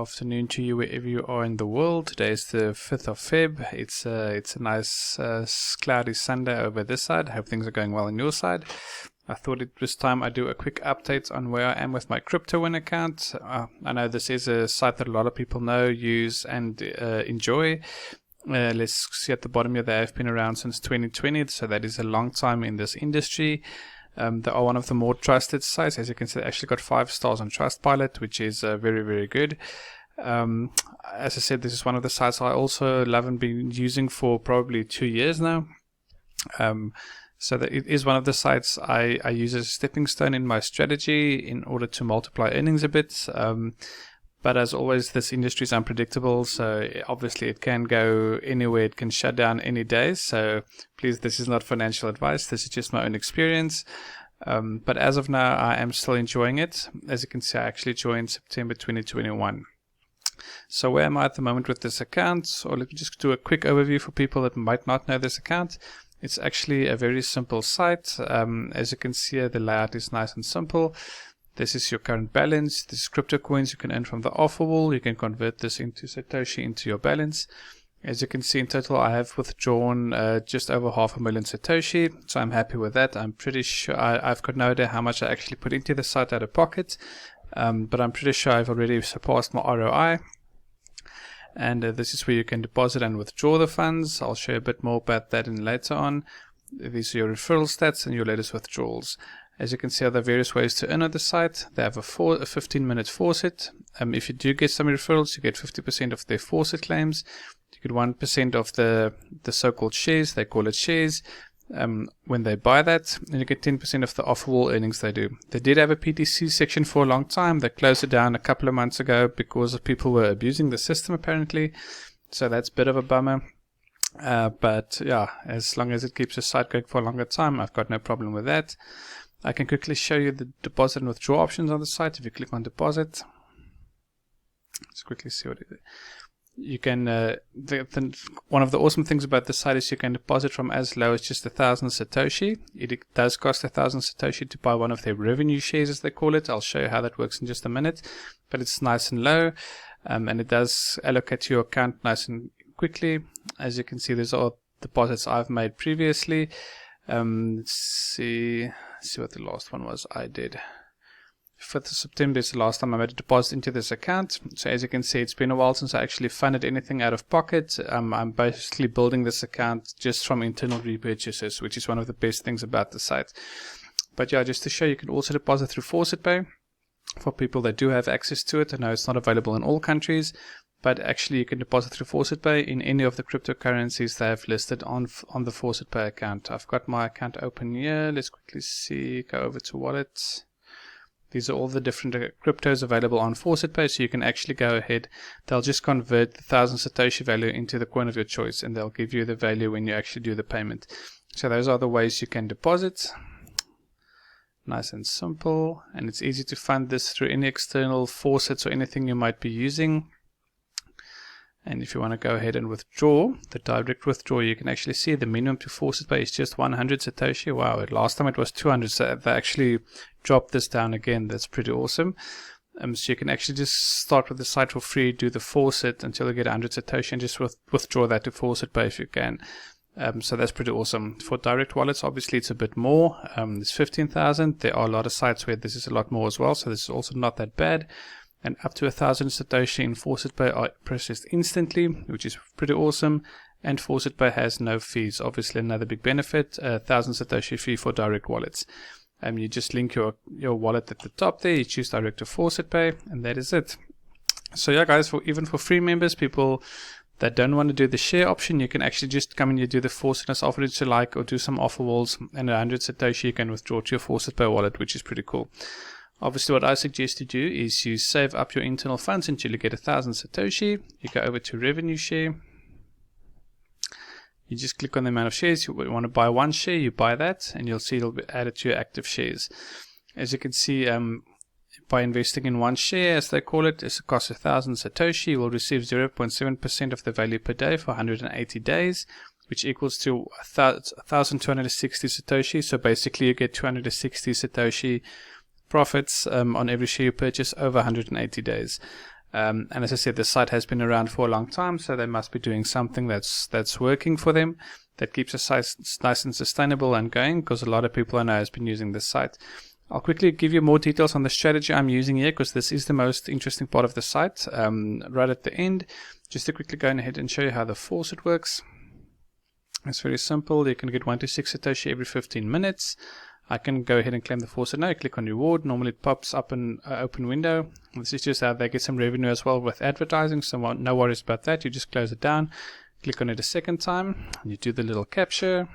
afternoon to you wherever you are in the world. Today is the 5th of Feb. It's a nice cloudy Sunday over this side. I hope things are going well on your side. I thought it was time I do a quick update on where I am with my CryptoWin account. I know this is a site that a lot of people know, use and enjoy. Let's see at the bottom here, they have been around since 2020, so that is a long time in this industry. They are one of the more trusted sites. As you can see, they actually got 5 stars on Trustpilot, which is very, very good. As I said, this is one of the sites I also love and been using for probably 2 years now. So that it is one of the sites I use as a stepping stone in my strategy in order to multiply earnings a bit. But as always, this industry is unpredictable, so obviously it can go anywhere, it can shut down any day. So please, this is not financial advice, this is just my own experience. But as of now, I am still enjoying it. As you can see, I actually joined September 2021. So where am I at the moment with this account? Or let me just do a quick overview for people that might not know this account. It's actually a very simple site. As you can see here, the layout is nice and simple. This is your current balance. This is crypto coins you can earn from the offer wall. You can convert this into Satoshi into your balance. As you can see, in total I have withdrawn just over 500,000 Satoshi, so I'm happy with that. I'm pretty sure I've got no idea how much I actually put into the site out of pocket, but I'm pretty sure I've already surpassed my ROI. And this is where you can deposit and withdraw the funds. I'll show you a bit more about that in later on. These are your referral stats and your latest withdrawals. As you can see, there are various ways to earn on the site. They have a 15-minute faucet. If you do get some referrals, you get 50% of their faucet claims. You get 1% of the so-called shares. They call it shares. When they buy that, and you get 10% of the offer wall earnings they do. They did have a PTC section for a long time. They closed it down a couple of months ago because of people were abusing the system apparently. So that's a bit of a bummer. But yeah, as long as it keeps the site going for a longer time, I've got no problem with that. I can quickly show you the deposit and withdraw options on the site. If you click on deposit, let's quickly see what it is. You can, one of the awesome things about the site is you can deposit from as low as just 1,000 Satoshi. It does cost 1,000 Satoshi to buy one of their revenue shares, as they call it. I'll show you how that works in just a minute, but it's nice and low, and it does allocate to your account nice and quickly. As you can see, these are deposits I've made previously. Let's see what the last one was I did. 5th of September is the last time I made a deposit into this account. So as you can see, it's been a while since I actually funded anything out of pocket. I'm basically building this account just from internal repurchases, which is one of the best things about the site. But yeah, just to show you can also deposit through Faucet Pay for people that do have access to it. I know it's not available in all countries, but actually you can deposit through Faucet Pay in any of the cryptocurrencies they have listed on the Faucet Pay account. I've got my account open here. Let's quickly see, go over to wallets. These are all the different cryptos available on Faucet Pay, so you can actually go ahead. They'll just convert the 1,000 Satoshi value into the coin of your choice, and they'll give you the value when you actually do the payment. So those are the ways you can deposit. Nice and simple, and it's easy to fund this through any external faucets or anything you might be using. And if you want to go ahead and withdraw, the direct withdrawal, you can actually see the minimum to Faucet Pay is just 100 Satoshi. Wow, last time it was 200, so they actually dropped this down again. That's pretty awesome. So you can actually just start with the site for free, do the faucet until you get 100 Satoshi, and just withdraw that to Faucet Pay if you can. So that's pretty awesome. For direct wallets, obviously it's a bit more. It's 15,000. There are a lot of sites where this is a lot more as well, so this is also not that bad. And up to 1,000 Satoshi in Faucet Pay are processed instantly, which is pretty awesome. And Faucet Pay has no fees. Obviously another big benefit, 1,000 Satoshi fee for direct wallets. You just link your wallet at the top there, you choose direct to Faucet Pay, and that is it. So yeah guys, even for free members, people that don't want to do the share option, you can actually just come and you do the faucet as often as you like, or do some offer walls, and 100 Satoshi you can withdraw to your Faucet Pay wallet, which is pretty cool. Obviously what I suggest you do is you save up your internal funds until you get 1,000 Satoshi. You go over to revenue share. You just click on the amount of shares. You want to buy one share, you buy that, and you'll see it'll be added to your active shares. As you can see, by investing in one share, as they call it, it costs 1,000 Satoshi. You will receive 0.7% of the value per day for 180 days, which equals to 1,260 Satoshi. So basically you get 260 Satoshi profits on every share you purchase over 180 days. And as I said, the site has been around for a long time, so they must be doing something that's working for them, that keeps the site nice and sustainable and going, because a lot of people I know has been using this site. I'll quickly give you more details on the strategy I'm using here, because this is the most interesting part of the site, right at the end. Just to quickly go ahead and show you how the faucet works. It's very simple. You can get 1 to 6 satoshi every 15 minutes. I can go ahead and claim the faucet now. Click on reward. Normally it pops up an open window. This is just how they get some revenue as well with advertising, so no worries about that. You just close it down, click on it a second time, and you do the little capture.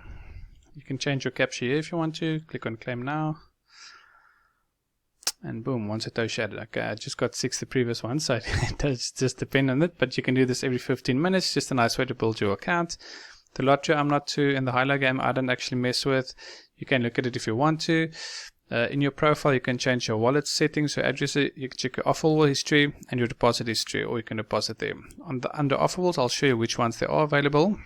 You can change your capture here if you want to. Click on claim now, and boom, 1 satoshi added. Okay, I just got 6 the previous one, so it does just depend on it, but you can do this every 15 minutes. Just a nice way to build your account. The lottery I'm not too in the highlight game, I don't actually mess with. You can look at it if you want to. In your profile you can change your wallet settings, your address, you can check your offer history and your deposit history, or you can deposit them. Under offerables I'll show you which ones there are available.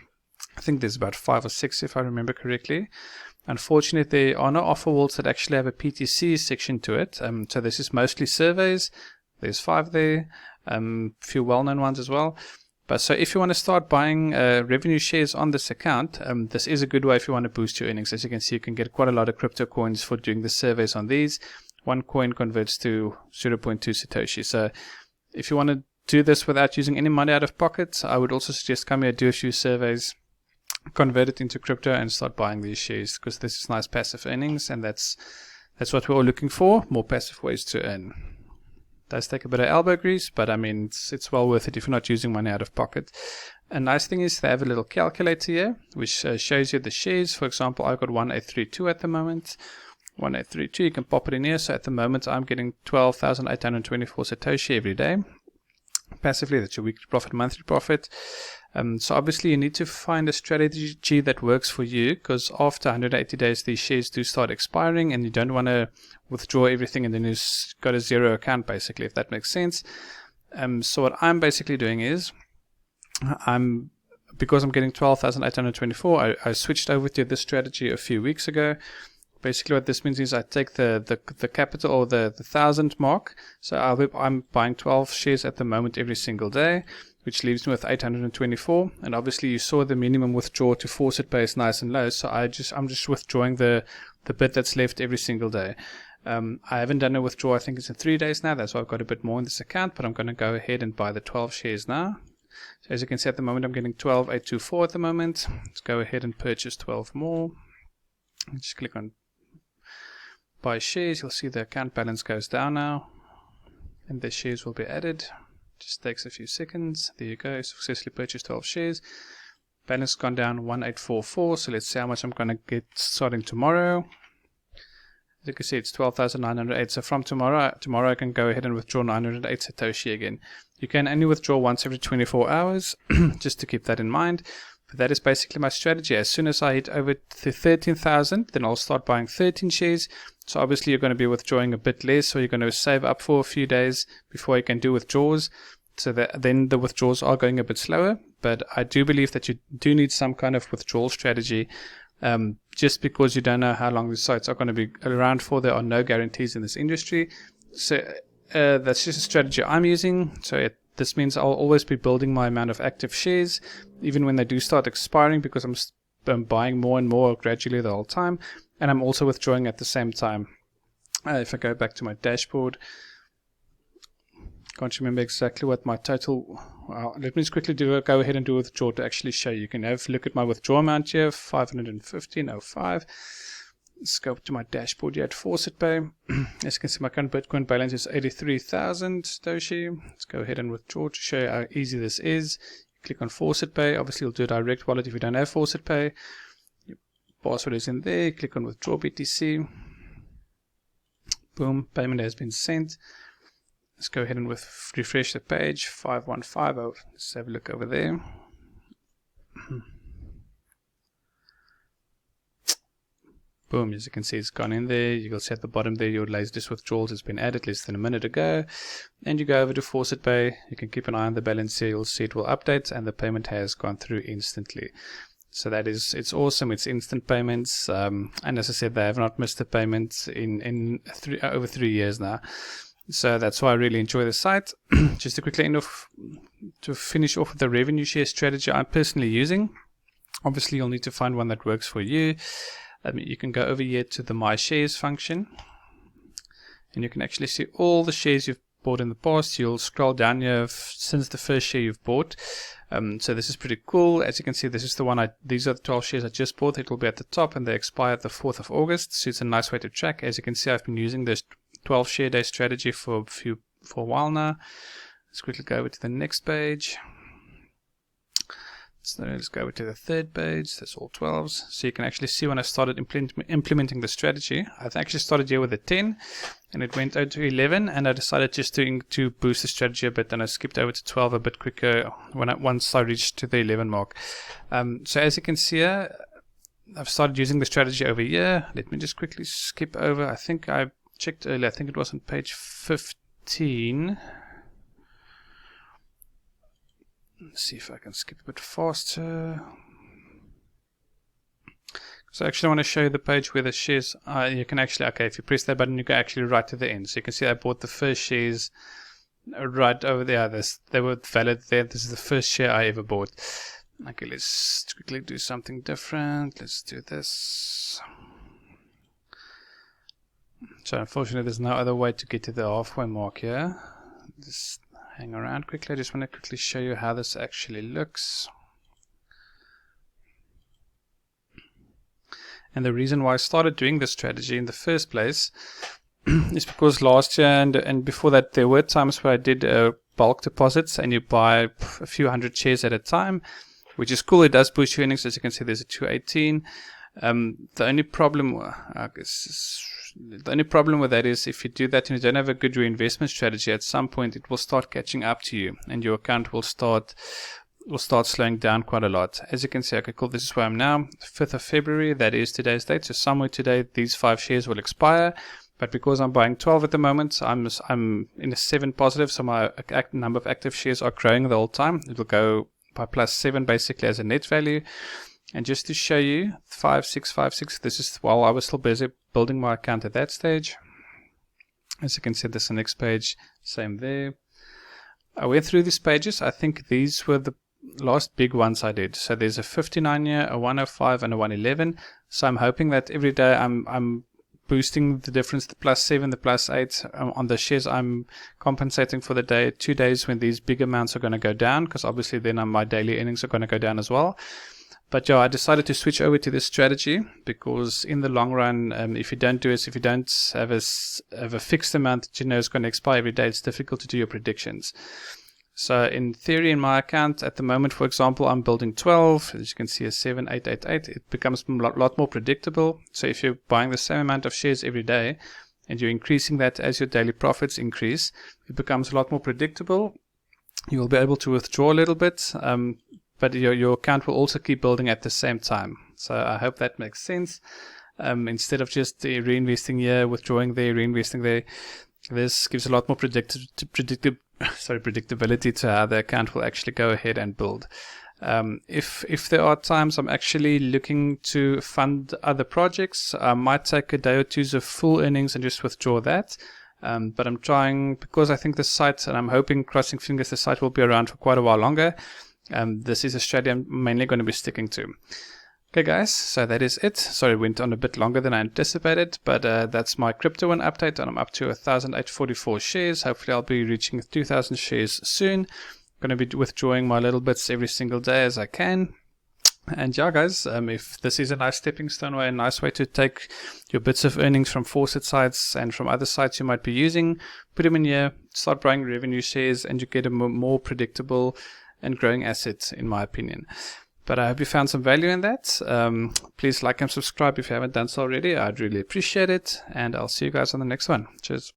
I think there's about 5 or 6 if I remember correctly. Unfortunately there are no offerables that actually have a PTC section to it, so this is mostly surveys. There's 5 there, few well-known ones as well. But so if you want to start buying revenue shares on this account, this is a good way if you want to boost your earnings. As you can see, you can get quite a lot of crypto coins for doing the surveys on these. 1 coin converts to 0.2 satoshi. So if you want to do this without using any money out of pocket, I would also suggest come here, do a few surveys, convert it into crypto and start buying these shares, because this is nice passive earnings, and that's what we're all looking for, more passive ways to earn. Does take a bit of elbow grease, but I mean it's well worth it if you're not using money out of pocket. A nice thing is they have a little calculator here which shows you the shares. For example, I've got 1832 at the moment. 1832, you can pop it in here. So at the moment I'm getting 12,824 satoshi every day passively. That's your weekly profit, monthly profit. So obviously you need to find a strategy that works for you, because after 180 days these shares do start expiring, and you don't want to withdraw everything and then you've got a zero account basically, if that makes sense. So what I'm basically doing is, because I'm getting 12,824, I switched over to this strategy a few weeks ago. Basically what this means is I take the capital, or the 1,000 mark. So I'm buying 12 shares at the moment every single day, which leaves me with 824. And obviously you saw the minimum withdrawal to faucet pay is nice and low, so I'm just withdrawing the bit that's left every single day. I haven't done a withdrawal, I think it's in 3 days now. That's why I've got a bit more in this account, but I'm going to go ahead and buy the 12 shares now. So as you can see at the moment I'm getting 12,824 at the moment. Let's go ahead and purchase 12 more. Just click on buy shares. You'll see the account balance goes down now, and the shares will be added. Just takes a few seconds. There you go, successfully purchased 12 shares. Balance gone down 1844. So let's see how much I'm going to get starting tomorrow. As you can see, it's 12,908. So from tomorrow I can go ahead and withdraw 908 satoshi again. You can only withdraw once every 24 hours, just to keep that in mind. But that is basically my strategy. As soon as I hit over to 13,000, then I'll start buying 13 shares. So obviously you're going to be withdrawing a bit less, so you're going to save up for a few days before you can do withdrawals. So that then the withdrawals are going a bit slower. But I do believe that you do need some kind of withdrawal strategy, just because you don't know how long the sites are going to be around for. There are no guarantees in this industry. So that's just a strategy I'm using. So this means I'll always be building my amount of active shares, even when they do start expiring, because I'm buying more and more gradually the whole time, and I'm also withdrawing at the same time. If I go back to my dashboard, can't remember exactly what my total. Let me just quickly go ahead and do a withdrawal to actually show you. You can have a look at my withdrawal amount here, 515.05. Let's go to my dashboard here at Faucet Pay. As you can see, my current Bitcoin balance is 83,000 Satoshi. Let's go ahead and withdraw to show you how easy this is. Click on Faucet Pay. Obviously, you'll do a direct wallet if you don't have Faucet Pay. Your password is in there. Click on Withdraw BTC. Boom, payment has been sent. Let's go ahead and refresh the page. 5150. Let's have a look over there. Boom, as you can see, it's gone in there. You will see at the bottom there your latest withdrawals has been added less than a minute ago. And you go over to Faucet Pay. You can keep an eye on the balance here. You'll see it will update, and the payment has gone through instantly. So it's awesome. It's instant payments. And as I said, they have not missed a payment in over 3 years now. So that's why I really enjoy the site. Just to quickly to finish off with the revenue share strategy I'm personally using. Obviously, you'll need to find one that works for you. You can go over here to the My Shares function, and you can actually see all the shares you've bought in the past. You'll scroll down here since the first share you've bought. So this is pretty cool. As you can see, this is the one these are the 12 shares I just bought. It will be at the top, and they expire the 4th of August. So it's a nice way to track. As you can see, I've been using this 12 share day strategy for a while now. Let's quickly go over to the next page. So let's go over to the third page. That's all 12s. So you can actually see when I started implementing the strategy, I've actually started here with a 10, and it went out to 11, and I decided just to boost the strategy a bit, and I skipped over to 12 a bit quicker once I reached to the 11 mark. So as you can see here, I've started using the strategy over here. Let me just quickly skip over. I think I checked earlier. I think it was on page 15. Let's see if I can skip a bit faster. So I actually want to show you the page where the shares are. You can actually, okay, if you press that button, you can actually right to the end. So you can see I bought the first shares right over there. They were valid there. This is the first share I ever bought. Okay, let's quickly do something different. Let's do this. So unfortunately, there's no other way to get to the halfway mark here. Just hang around quickly. I just want to quickly show you how this actually looks. And the reason why I started doing this strategy in the first place is because last year and before that, there were times where I did bulk deposits, and you buy a few hundred shares at a time, which is cool. It does boost your earnings. As you can see, there's a 218. The only problem with that is if you do that and you don't have a good reinvestment strategy, at some point it will start catching up to you, and your account will start slowing down quite a lot. As you can see, okay, cool, this is where I'm now, 5th of February, that is today's date. So somewhere today, these 5 shares will expire. But because I'm buying 12 at the moment, I'm in a 7 positive, so my number of active shares are growing the whole time. It will go by +7 basically as a net value. And just to show you, 5656, this is while I was still busy building my account at that stage. As you can see, this is the next page, same there. I went through these pages. I think these were the last big ones I did. So there's a 59 year, a 105, and a 111. So I'm hoping that every day I'm boosting the difference, the +7, the +8 on the shares. I'm compensating for the 2 days when these big amounts are going to go down, because obviously then my daily earnings are going to go down as well. But yeah, I decided to switch over to this strategy because in the long run, if you don't do it, if you don't have a fixed amount that you know is going to expire every day, it's difficult to do your predictions. So in theory, in my account at the moment, for example, I'm building 12. As you can see, a 7888. It becomes a lot more predictable. So if you're buying the same amount of shares every day and you're increasing that as your daily profits increase, it becomes a lot more predictable. You will be able to withdraw a little bit. But your account will also keep building at the same time. So I hope that makes sense. Instead of just reinvesting here, withdrawing there, reinvesting there, this gives a lot more predictability to how the account will actually go ahead and build. If there are times I'm actually looking to fund other projects, I might take a day or two's of full earnings and just withdraw that. But I'm trying, because I think the site, and I'm hoping, crossing fingers, the site will be around for quite a while longer. This is a strategy I'm mainly going to be sticking to. Okay guys, so that is it. Sorry, it went on a bit longer than I anticipated, but that's my CryptoWin update, and I'm up to 1,844 shares. Hopefully I'll be reaching 2,000 shares soon. I'm going to be withdrawing my little bits every single day as I can. And yeah guys, if this is a nice stepping stone way, a nice way to take your bits of earnings from faucet sites and from other sites you might be using, put them in here, start buying revenue shares, and you get a more predictable and growing asset, in my opinion. But I hope you found some value in that. Please like and subscribe if you haven't done so already. I'd really appreciate it. And I'll see you guys on the next one. Cheers.